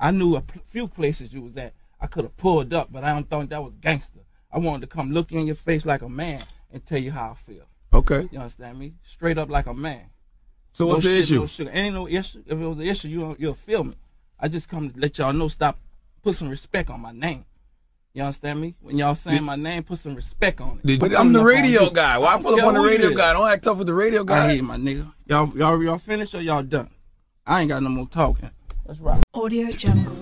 I knew a few places you was at. I could have pulled up, but I don't think that was gangster. I wanted to come look you in your face like a man and tell you how I feel. Okay. You understand me? Straight up like a man. So what's the issue? No sugar. Ain't no issue. If it was an issue, you'll feel me. I just come to let y'all know, stop, put some respect on my name. You understand me? When y'all saying my name, put some respect on it. I'm the radio guy. Why pull up on the radio guy? Don't act tough with the radio guy. I hear my nigga. Y'all finished or y'all done? I ain't got no more talking. That's right. Audio Jungle.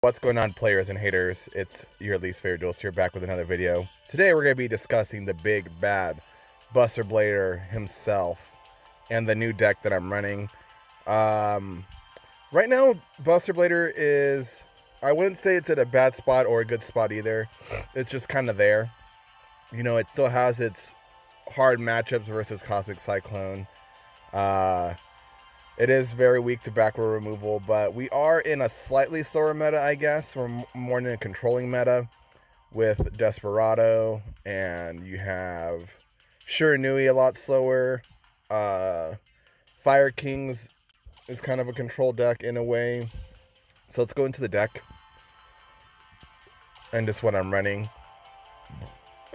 What's going on, players and haters? It's your least favorite duelist here, back with another video. Today we're going to be discussing the big bad Buster Blader himself and the new deck that I'm running. Right now, Buster Blader is, I wouldn't say it's at a bad spot or a good spot either. It's just kind of there. You know, it still has its hard matchups versus Cosmic Cyclone. It is very weak to back row removal, but we are in a slightly slower meta, I guess. We're more in a controlling meta with Desperado, and you have Shiranui a lot slower. Fire Kings is kind of a control deck in a way. So let's go into the deck and just what I'm running.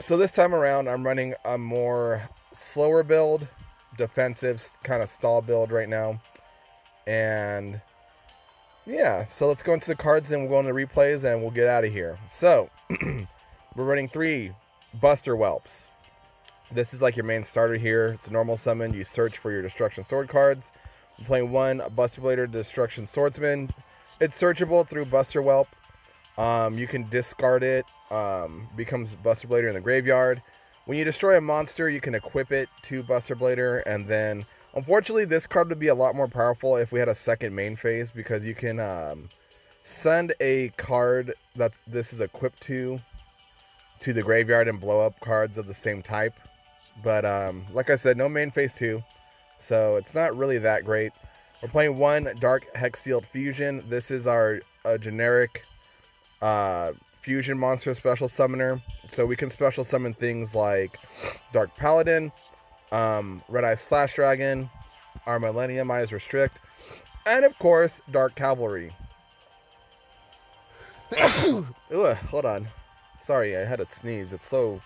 So this time around, I'm running a more slower build, defensive kind of stall build right now. And yeah, so let's go into the cards and we'll go into the replays and we'll get out of here. So we're running 3 Buster Whelps. This is like your main starter here. It's a normal summon. You search for your Destruction Sword cards. I'm playing 1 Buster Blader Destruction Swordsman. It's searchable through Buster Whelp. You can discard it. Becomes Buster Blader in the graveyard. When you destroy a monster, you can equip it to Buster Blader, and then unfortunately this card would be a lot more powerful if we had a second main phase, because you can send a card that this is equipped to the graveyard and blow up cards of the same type. But like I said, no main phase 2, so it's not really that great. We're playing 1 Dark Hex-Sealed Fusion. This is our generic fusion monster special summoner, so we can special summon things like Dark Paladin, Red Eye Slash Dragon, our Millennium Eyes Restrict, and of course Dark Cavalry. Ooh, hold on, sorry, I had a sneeze. It's so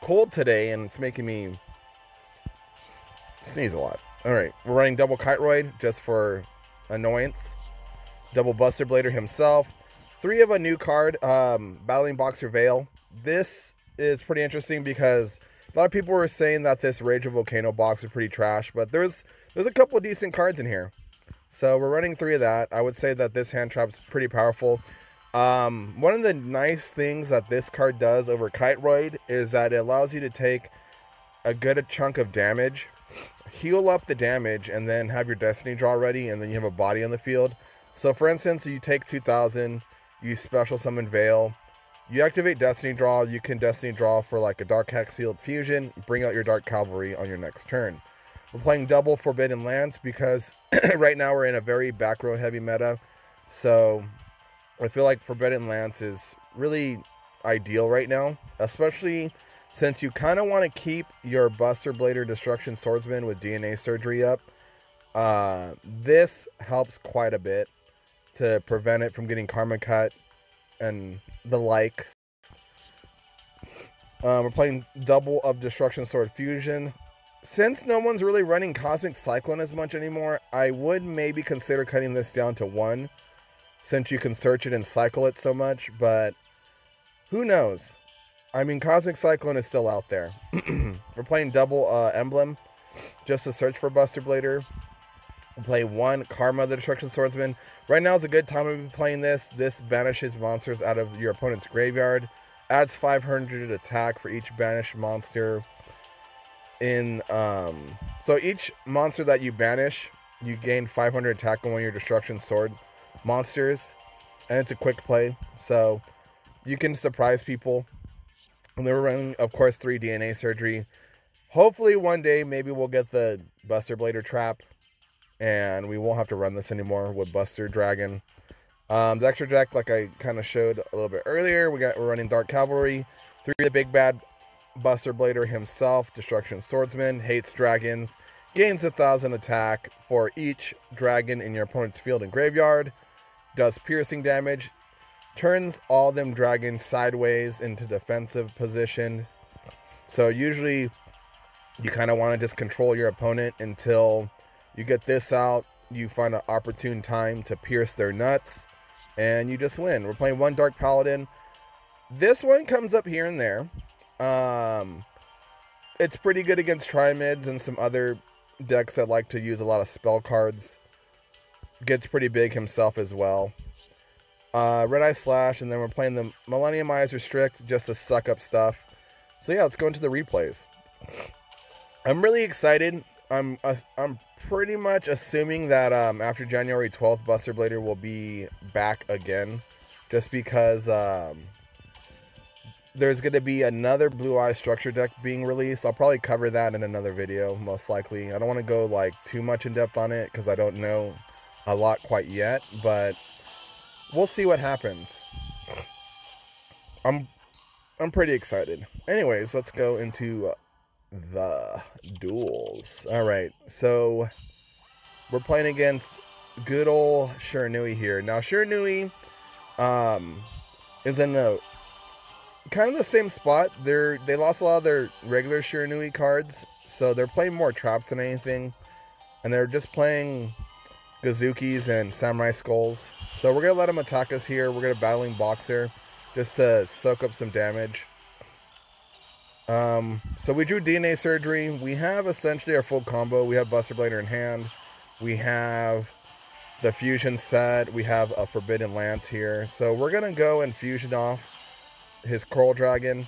cold today and it's making me sneeze a lot. All right, we're running double Kiteroid just for annoyance, double Buster Blader himself, 3 of a new card, Battling Boxer Veil. This is pretty interesting because a lot of people were saying that this Rage of Volcano box is pretty trash, but there's a couple of decent cards in here. So we're running 3 of that. I would say that this hand trap's pretty powerful. One of the nice things that this card does over Kiteroid is that it allows you to take a good chunk of damage, heal up the damage, and then have your Destiny draw ready, and then you have a body on the field. So for instance, you take 2,000, you special summon Veil, you activate Destiny Draw, you can Destiny Draw for like a Dark Hex-Sealed Fusion, bring out your Dark Cavalry on your next turn. We're playing double Forbidden Lands because right now we're in a very back row heavy meta, so I feel like Forbidden Lands is really ideal right now, especially since you kind of want to keep your Buster Blader Destruction Swordsman with DNA Surgery up. This helps quite a bit to prevent it from getting Karma Cut and the like. We're playing double of Destruction Sword Fusion. Since no one's really running Cosmic Cyclone as much anymore, I would maybe consider cutting this down to 1, since you can search it and cycle it so much, but who knows? I mean, Cosmic Cyclone is still out there. We're playing double Emblem just to search for Buster Blader. We'll play 1 Karma the Destruction Swordsman. Right now is a good time to be playing this. This banishes monsters out of your opponent's graveyard. Adds 500 attack for each banished monster. So each monster that you banish, you gain 500 attack on one of your Destruction Sword monsters. And it's a quick play, so you can surprise people. And then we're running, of course, 3 DNA Surgery. Hopefully one day, maybe we'll get the Buster Blader Trap, and we won't have to run this anymore with Buster Dragon. The extra deck, like I kind of showed a little bit earlier, we're running Dark Cavalry, 3 of the big bad Buster Blader himself, Destruction Swordsman, hates dragons, gains 1,000 attack for each dragon in your opponent's field and graveyard, does piercing damage, turns all them dragons sideways into defensive position. So usually you kind of want to just control your opponent until you get this out. You find an opportune time to pierce their nuts, and you just win. We're playing one Dark Paladin. This one comes up here and there. It's pretty good against Trimids and some other decks that like to use a lot of spell cards. Gets pretty big himself as well. Red Eye Slash, and then we're playing the Millennium Eyes Restrict just to suck up stuff. So yeah, let's go into the replays. I'm really excited. I'm pretty much assuming that after January 12th, Buster Blader will be back again, just because there's going to be another Blue Eye Structure deck being released. I'll probably cover that in another video, most likely. I don't want to go like too much in depth on it because I don't know a lot quite yet, but we'll see what happens. I'm pretty excited. Anyways, let's go into the duels. All right, so we're playing against good old Shiranui here. Now, Shiranui is in a kind of the same spot. They lost a lot of their regular Shiranui cards, so they're playing more traps than anything, and they're just playing Gazukis and Samurai Skulls. So we're gonna let them attack us here. We're gonna Battling Boxer just to soak up some damage. So we drew DNA Surgery. We have essentially our full combo. We have Buster Blader in hand. We have the Fusion set. We have a Forbidden Lance here. So we're gonna go and fusion off his Coral Dragon,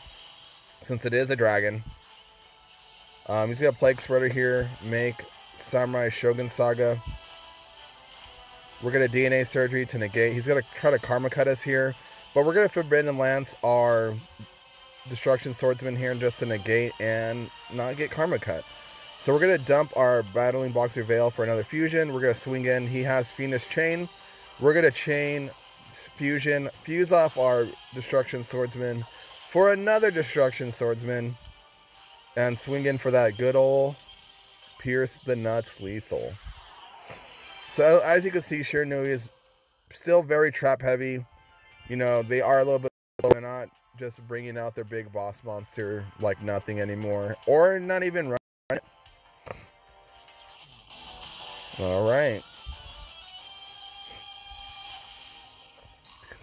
since it is a dragon. He's got Plague Spreader here. Make Samurai Shogun Saga. We're gonna DNA Surgery to negate. He's gonna try to Karma Cut us here, but we're gonna Forbidden Lance our Destruction Swordsman here just to negate and not get Karma Cut. So we're gonna dump our Battling Boxer Veil for another fusion. We're gonna swing in. He has Fiendish Chain. We're gonna chain fusion, fuse off our Destruction Swordsman for another Destruction Swordsman, and swing in for that good old Pierce the Nuts lethal. So as you can see, Shiranui is still very trap heavy. You know, they are a little bit slow. They're not just bringing out their big boss monster like nothing anymore, or not even right. All right.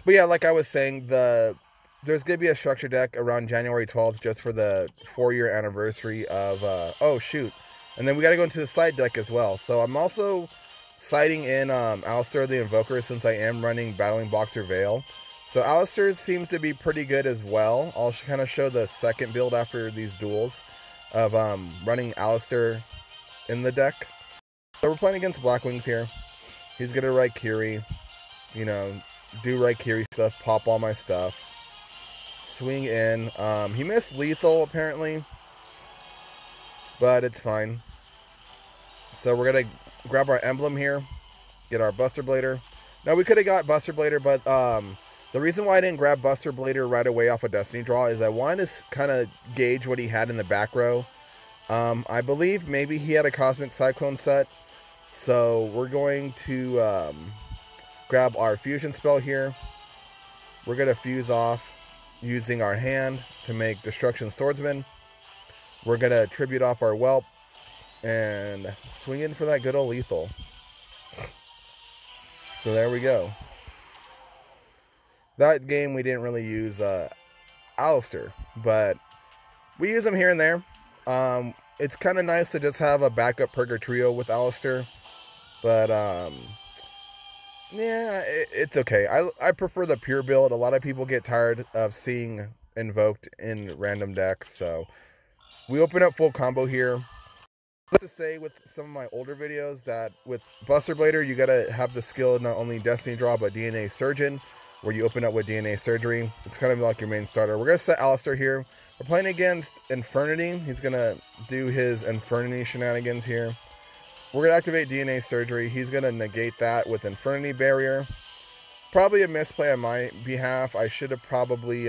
But yeah, like I was saying, there's going to be a structure deck around January 12th just for the 4-year anniversary of, oh shoot. And then we got to go into the side deck as well. So I'm also siding in Alistair the Invoker, since I am running Battling Boxer Veil. So Alistair seems to be pretty good as well. I'll kind of show the second build after these duels of running Alistair in the deck. So we're playing against Blackwings here. He's going to Raikiri, you know, do Raikiri stuff, pop all my stuff, swing in. He missed lethal apparently, but it's fine. So we're gonna grab our emblem here, get our Buster Blader. Now we could have got Buster Blader, but the reason why I didn't grab Buster Blader right away off a Destiny draw is I wanted to kind of gauge what he had in the back row. I believe maybe he had a Cosmic Cyclone set, so we're going to grab our fusion spell here. We're going to fuse off using our hand to make Destruction Swordsman. We're going to tribute off our Whelp and swing in for that good old lethal. So there we go. That game we didn't really use Alistair, but we use him here and there. It's kind of nice to just have a backup Purgatrio with Alistair, but yeah, it's okay. I prefer the pure build. A lot of people get tired of seeing invoked in random decks, so we open up full combo here. I like to say with some of my older videos that with Buster Blader, you gotta have the skill not only Destiny Draw but DNA Surgeon, where you open up with DNA Surgery. It's kind of like your main starter. We're gonna set Alistair here. We're playing against Infernity. He's gonna do his Infernity shenanigans here. We're going to activate DNA Surgery. He's going to negate that with Infernity Barrier. Probably a misplay on my behalf. I should have probably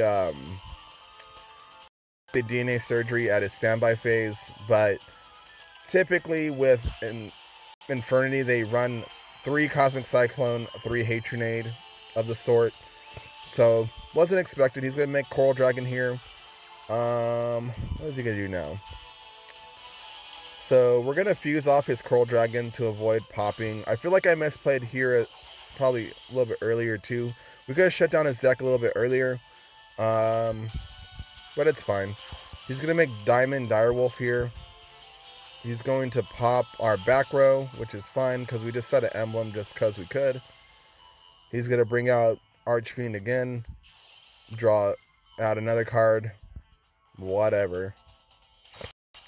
DNA surgery at his standby phase, but typically with Infernity, they run 3 Cosmic Cyclone, 3 Hatronade of the sort. So, wasn't expected. He's going to make Coral Dragon here. What is he going to do now? So, we're going to fuse off his Coral Dragon to avoid popping. I feel like I misplayed here probably a little bit earlier too. We could have shut down his deck a little bit earlier. But it's fine. He's going to make Diamond Direwolf here. He's going to pop our back row, which is fine because we just set an emblem just because we could. He's going to bring out Archfiend again. Draw out another card. Whatever.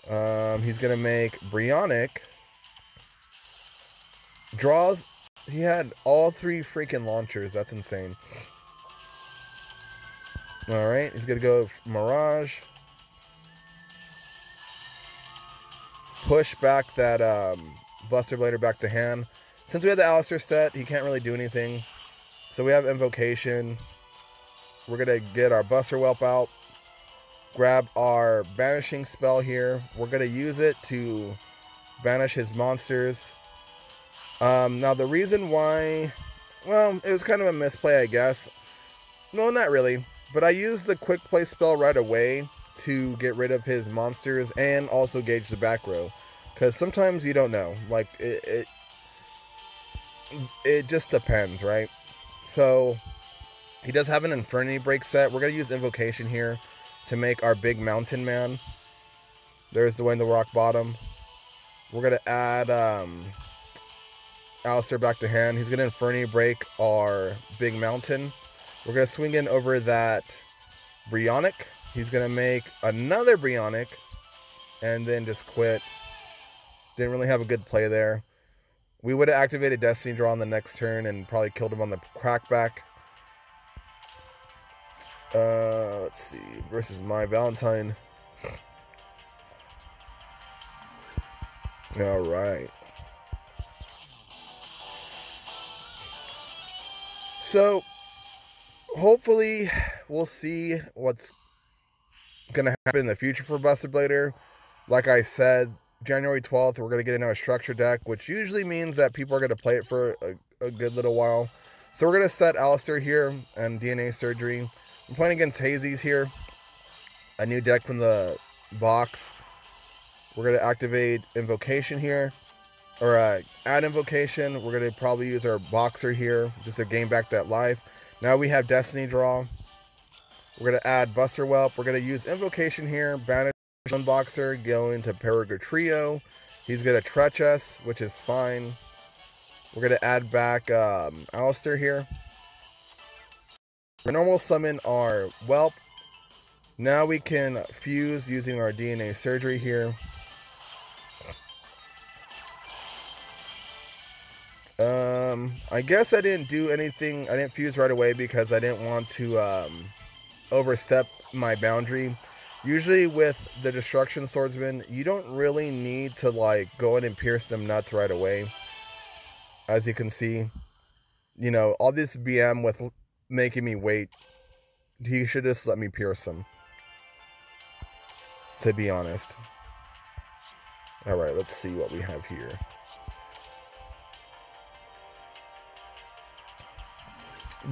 He's going to make Brionic. Draws. He had all 3 freaking launchers. That's insane. Alright, he's going to go Mirage. Push back that Buster Blader back to hand. Since we have the Alistair stat, he can't really do anything. So we have Invocation. We're going to get our Buster Whelp out. Grab our Banishing spell here. We're going to use it to banish his monsters. Now the reason why... Well, it was kind of a misplay, I guess. No, not really. But I used the Quick Play spell right away to get rid of his monsters and also gauge the back row, because sometimes you don't know, like it just depends, right? So he does have an Infernity break set. We're going to use Invocation here to make our big mountain man. There's Dwayne the Rock Bottom. We're going to add Alistair back to hand. He's going to Infernity break our big mountain. We're going to swing in over that Brionic. He's going to make another Brionic and then just quit. Didn't really have a good play there. We would have activated Destiny Draw on the next turn and probably killed him on the crackback. Let's see. Versus My Valentine. Alright. So, hopefully, we'll see what's gonna happen in the future for Buster Blader. Like I said, January 12th, we're gonna get into a structure deck, which usually means that people are gonna play it for a good little while. So we're gonna set Alistair here and DNA Surgery. I'm playing against Hazy's here. A new deck from the box. We're gonna activate Invocation here, or add Invocation. We're gonna probably use our Boxer here just to gain back that life. Now we have Destiny Draw. We're going to add Buster Whelp. We're going to use Invocation here. Banish Unboxer. Go into Trio. He's going to Tretch us, which is fine. We're going to add back Alistair here. We're normal summon our Whelp. Now we can fuse using our DNA Surgery here. I guess I didn't do anything. I didn't fuse right away because I didn't want to overstep my boundary. Usually with the Destruction Swordsman, you don't really need to like go in and pierce them nuts right away. As you can see, you know, all this BM with making me wait, he should just let me pierce him, to be honest. Alright, let's see what we have here.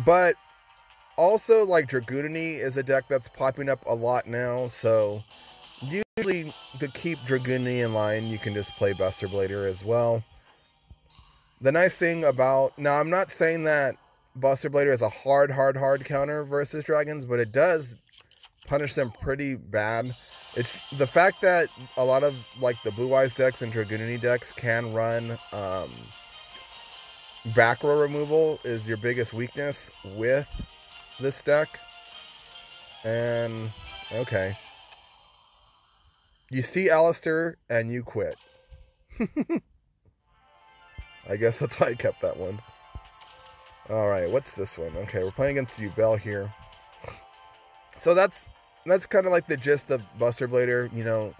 But also, like, Dragoonini is a deck that's popping up a lot now, so usually to keep Dragoonini in line, you can just play Buster Blader as well. The nice thing about... Now, I'm not saying that Buster Blader is a hard counter versus Dragons, but it does punish them pretty bad. It's the fact that a lot of, like, the Blue Eyes decks and Dragoonini decks can run... back row removal is your biggest weakness with this deck. And okay, you see Alistair and you quit. I guess that's why I kept that one. Alright, what's this one? Okay, we're playing against Yugioh here. So that's kind of like the gist of Buster Blader. You know,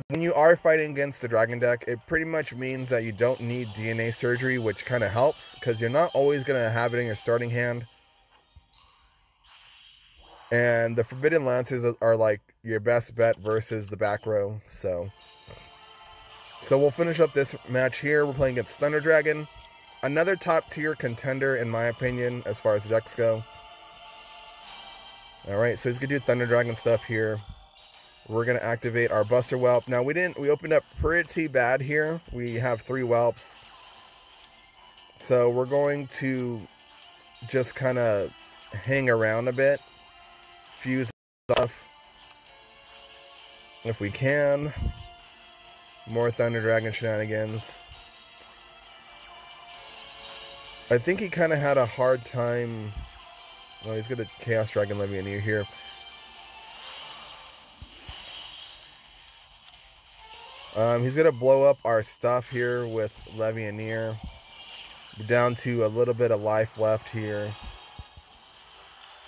when you are fighting against the Dragon deck, it pretty much means that you don't need DNA Surgery, which kind of helps, because you're not always going to have it in your starting hand. And the Forbidden Lances are like your best bet versus the back row. So we'll finish up this match here. We're playing against Thunder Dragon, another top tier contender in my opinion as far as decks go. All right, so he's gonna do Thunder Dragon stuff here. We're gonna activate our Buster Whelp. Now we opened up pretty bad here. We have 3 Whelps, so we're going to just kind of hang around a bit, fuse stuff if we can. More Thunder Dragon shenanigans. I think he kind of had a hard time. Oh, he's got a Chaos Dragon Levianeer here. He's going to blow up our stuff here with Levianeer. Down to a little bit of life left here.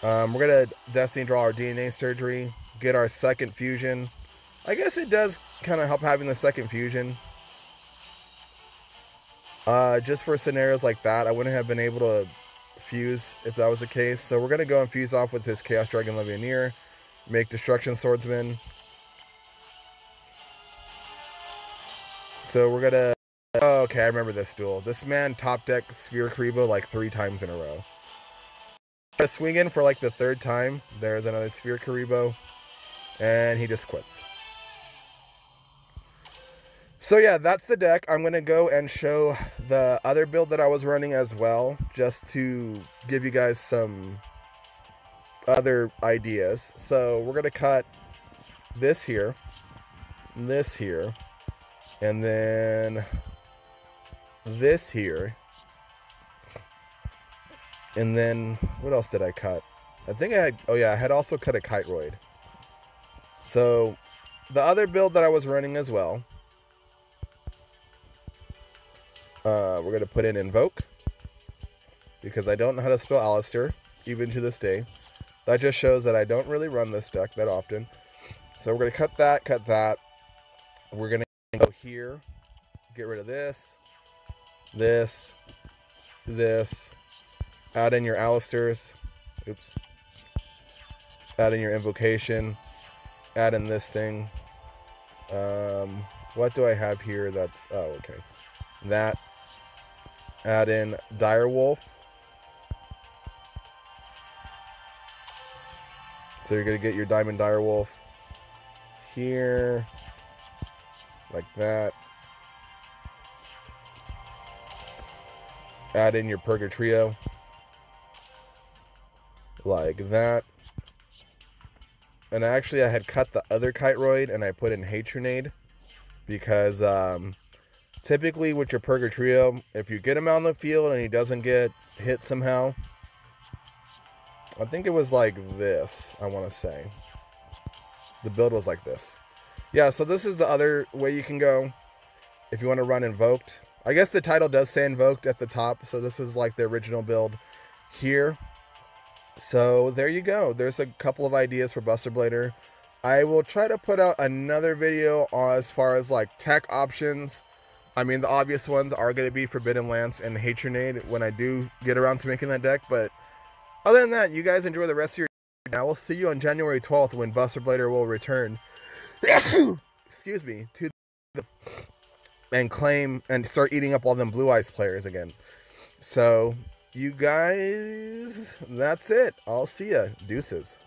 We're going to Destiny draw our DNA Surgery. Get our second fusion. I guess it does kind of help having the second fusion. Just for scenarios like that, I wouldn't have been able to fuse if that was the case. So we're going to go and fuse off with his Chaos Dragon Levianeer. Make Destruction Swordsman. So we're going to... Oh, okay, I remember this duel. This man top deck Sphere Karibo like 3 times in a row. Swing in for like the 3rd time. There's another Sphere Karibo. And he just quits. So yeah, that's the deck. I'm going to go and show the other build that I was running as well, just to give you guys some other ideas. So we're going to cut this here, and then this here. And then, what else did I cut? I think I had also cut a Kiteroid. So the other build that I was running as well, we're going to put in Invoke, because I don't know how to spell Alistair, even to this day. That just shows that I don't really run this deck that often. So we're going to cut that. We're going to go here, get rid of this, add in your Alistairs, add in your Invocation, add in this thing. What do I have here that's, oh, okay. That, add in Direwolf. So you're going to get your Diamond Direwolf here, like that. Add in your Purgatrio, like that. And actually I had cut the other Kiteroid and I put in Hatronade, because typically with your Purgatrio, if you get him out on the field and he doesn't get hit somehow, I think it was like this, I want to say. The build was like this. Yeah, so this is the other way you can go if you want to run Invoked. I guess the title does say Invoked at the top, so this was like the original build here. So there you go. There's a couple of ideas for Buster Blader. I will try to put out another video as far as like tech options. I mean, the obvious ones are going to be Forbidden Lance and Hatronade when I do get around to making that deck. But other than that, you guys enjoy the rest of your day. I will see you on January 12th when Buster Blader will return. Excuse me. And claim and start eating up all them Blue Eyes players again. So, you guys, that's it. I'll see ya. Deuces.